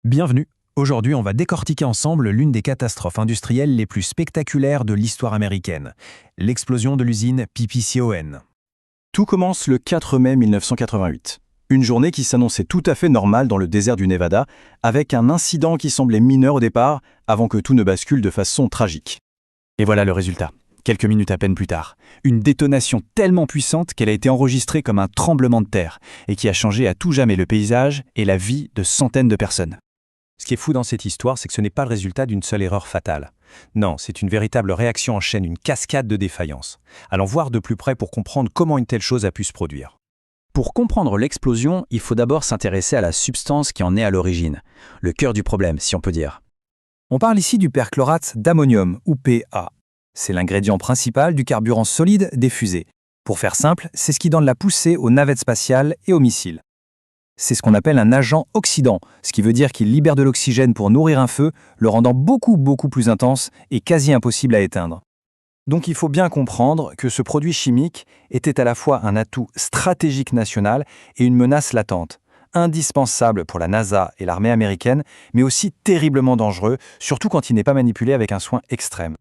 Bienvenue. Aujourd'hui, on va décortiquer ensemble l'une des catastrophes industrielles les plus spectaculaires de l'histoire américaine, l'explosion de l'usine PPCON. Tout commence le 4 mai 1988. Une journée qui s'annonçait tout à fait normale dans le désert du Nevada, avec un incident qui semblait mineur au départ, avant que tout ne bascule de façon tragique. Et voilà le résultat. Quelques minutes à peine plus tard, une détonation tellement puissante qu'elle a été enregistrée comme un tremblement de terre et qui a changé à tout jamais le paysage et la vie de centaines de personnes. Ce qui est fou dans cette histoire, c'est que ce n'est pas le résultat d'une seule erreur fatale. Non, c'est une véritable réaction en chaîne, une cascade de défaillances. Allons voir de plus près pour comprendre comment une telle chose a pu se produire. Pour comprendre l'explosion, il faut d'abord s'intéresser à la substance qui en est à l'origine, le cœur du problème, si on peut dire. On parle ici du perchlorate d'ammonium, ou PA. C'est l'ingrédient principal du carburant solide des fusées. Pour faire simple, c'est ce qui donne la poussée aux navettes spatiales et aux missiles. C'est ce qu'on appelle un agent oxydant, ce qui veut dire qu'il libère de l'oxygène pour nourrir un feu, le rendant beaucoup plus intense et quasi impossible à éteindre. Donc il faut bien comprendre que ce produit chimique était à la fois un atout stratégique national et une menace latente, indispensable pour la NASA et l'armée américaine, mais aussi terriblement dangereux, surtout quand il n'est pas manipulé avec un soin extrême.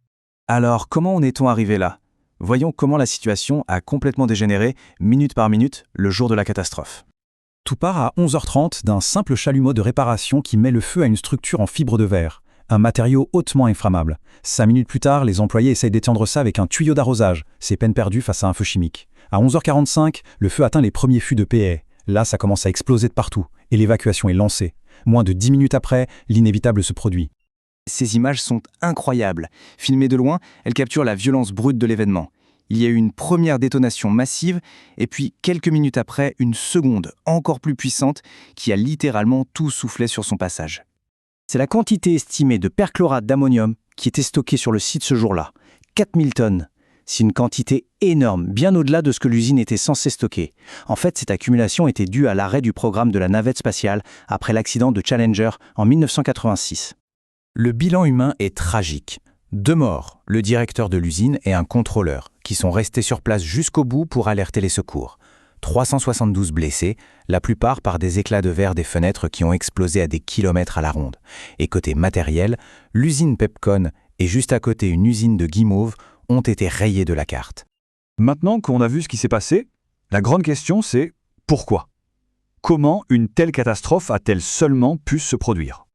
Alors, comment en est-on arrivé là? Voyons comment la situation a complètement dégénéré, minute par minute, le jour de la catastrophe. Tout part à 11h30 d'un simple chalumeau de réparation qui met le feu à une structure en fibre de verre, un matériau hautement inflammable. 5 minutes plus tard, les employés essayent d'éteindre ça avec un tuyau d'arrosage. C'est peine perdue face à un feu chimique. À 11h45, le feu atteint les premiers fûts de PA. Là, ça commence à exploser de partout, et l'évacuation est lancée. Moins de 10 minutes après, l'inévitable se produit. Ces images sont incroyables. Filmées de loin, elles capturent la violence brute de l'événement. Il y a eu une première détonation massive, et puis quelques minutes après, une seconde encore plus puissante qui a littéralement tout soufflé sur son passage. C'est la quantité estimée de perchlorate d'ammonium qui était stockée sur le site ce jour-là. 4000 tonnes. C'est une quantité énorme, bien au-delà de ce que l'usine était censée stocker. En fait, cette accumulation était due à l'arrêt du programme de la navette spatiale après l'accident de Challenger en 1986. Le bilan humain est tragique. 2 morts, le directeur de l'usine et un contrôleur, qui sont restés sur place jusqu'au bout pour alerter les secours. 372 blessés, la plupart par des éclats de verre des fenêtres qui ont explosé à des kilomètres à la ronde. Et côté matériel, l'usine Pepcon et juste à côté une usine de guimauve ont été rayés de la carte. Maintenant qu'on a vu ce qui s'est passé, la grande question c'est pourquoi? Comment une telle catastrophe a-t-elle seulement pu se produire?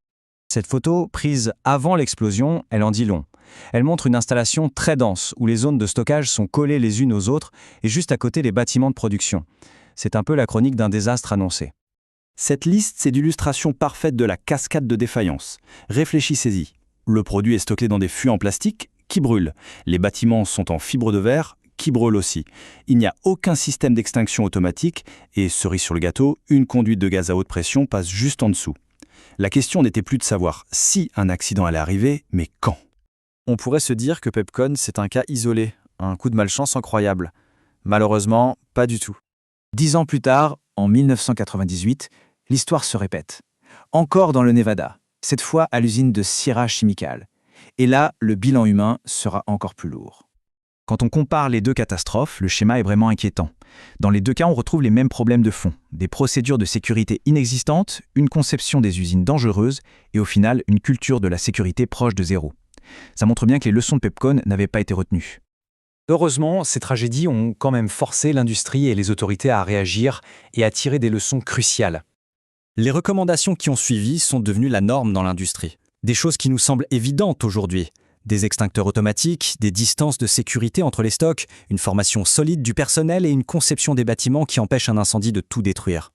Cette photo, prise avant l'explosion, elle en dit long. Elle montre une installation très dense où les zones de stockage sont collées les unes aux autres et juste à côté les bâtiments de production. C'est un peu la chronique d'un désastre annoncé. Cette liste, c'est l'illustration parfaite de la cascade de défaillance. Réfléchissez-y. Le produit est stocké dans des fûts en plastique qui brûlent. Les bâtiments sont en fibre de verre qui brûlent aussi. Il n'y a aucun système d'extinction automatique et, cerise sur le gâteau, une conduite de gaz à haute pression passe juste en dessous. La question n'était plus de savoir si un accident allait arriver, mais quand. On pourrait se dire que Pepcon, c'est un cas isolé, un coup de malchance incroyable. Malheureusement, pas du tout. 10 ans plus tard, en 1998, l'histoire se répète. Encore dans le Nevada, cette fois à l'usine de Sierra Chemical. Et là, le bilan humain sera encore plus lourd. Quand on compare les deux catastrophes, le schéma est vraiment inquiétant. Dans les deux cas, on retrouve les mêmes problèmes de fond. Des procédures de sécurité inexistantes, une conception des usines dangereuses et au final, une culture de la sécurité proche de zéro. Ça montre bien que les leçons de Pepcon n'avaient pas été retenues. Heureusement, ces tragédies ont quand même forcé l'industrie et les autorités à réagir et à tirer des leçons cruciales. Les recommandations qui ont suivi sont devenues la norme dans l'industrie. Des choses qui nous semblent évidentes aujourd'hui. Des extincteurs automatiques, des distances de sécurité entre les stocks, une formation solide du personnel et une conception des bâtiments qui empêche un incendie de tout détruire.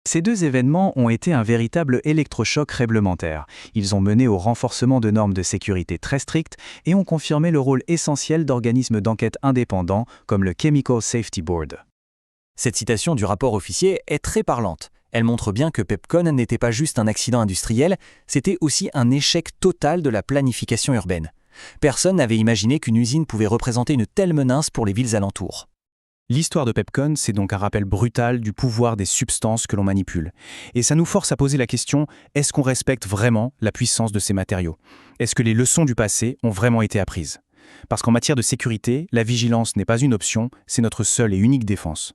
Ces deux événements ont été un véritable électrochoc réglementaire. Ils ont mené au renforcement de normes de sécurité très strictes et ont confirmé le rôle essentiel d'organismes d'enquête indépendants comme le Chemical Safety Board. Cette citation du rapport officier est très parlante. Elle montre bien que Pepcon n'était pas juste un accident industriel, c'était aussi un échec total de la planification urbaine. Personne n'avait imaginé qu'une usine pouvait représenter une telle menace pour les villes alentours. L'histoire de Pepcon, c'est donc un rappel brutal du pouvoir des substances que l'on manipule. Et ça nous force à poser la question, est-ce qu'on respecte vraiment la puissance de ces matériaux? Est-ce que les leçons du passé ont vraiment été apprises? Parce qu'en matière de sécurité, la vigilance n'est pas une option, c'est notre seule et unique défense.